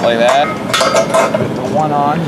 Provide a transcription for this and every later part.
like that. Put the one on.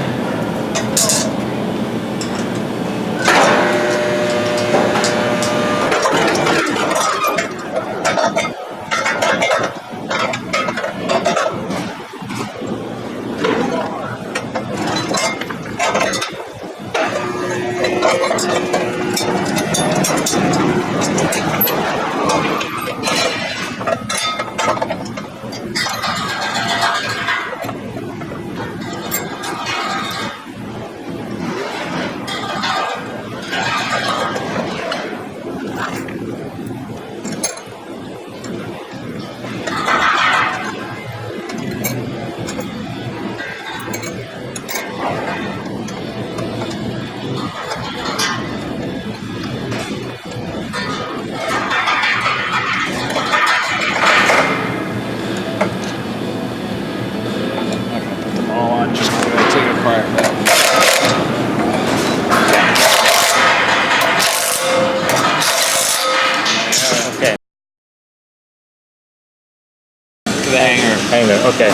The hanger, okay.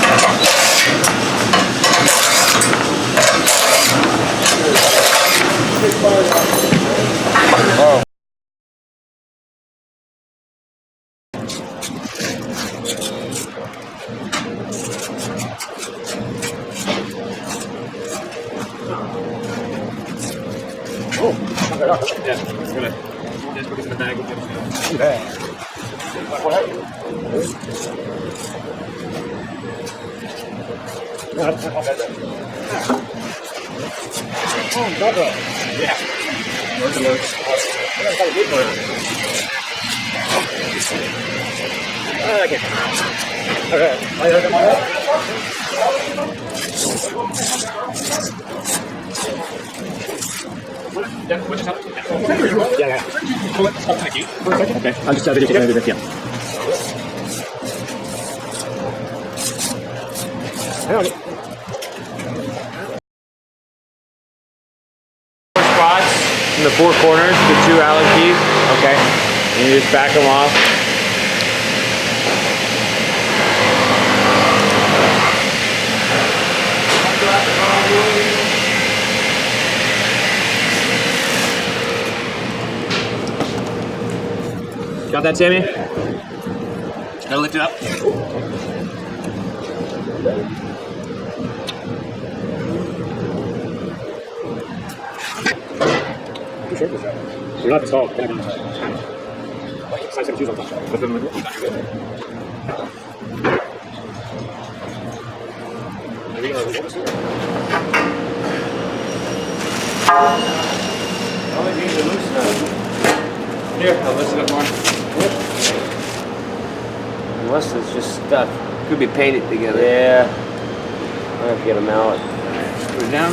Oh. Yeah, it's gonna just put it in the bag. Oh, double. Yeah. Okay. Okay. Yeah. Pull it up to the gate for a second. Okay. I'll just video it. Yeah. Spots in the four corners, the two Allen keys. Okay. And you just back them off. Got that, Sammy? Gotta lift it up. You're not tall. Size 7 shoes on top. Here, I'll listen up more. Unless it's just stuck. Could be painted together. Yeah. I have to get a mallet. Put it down.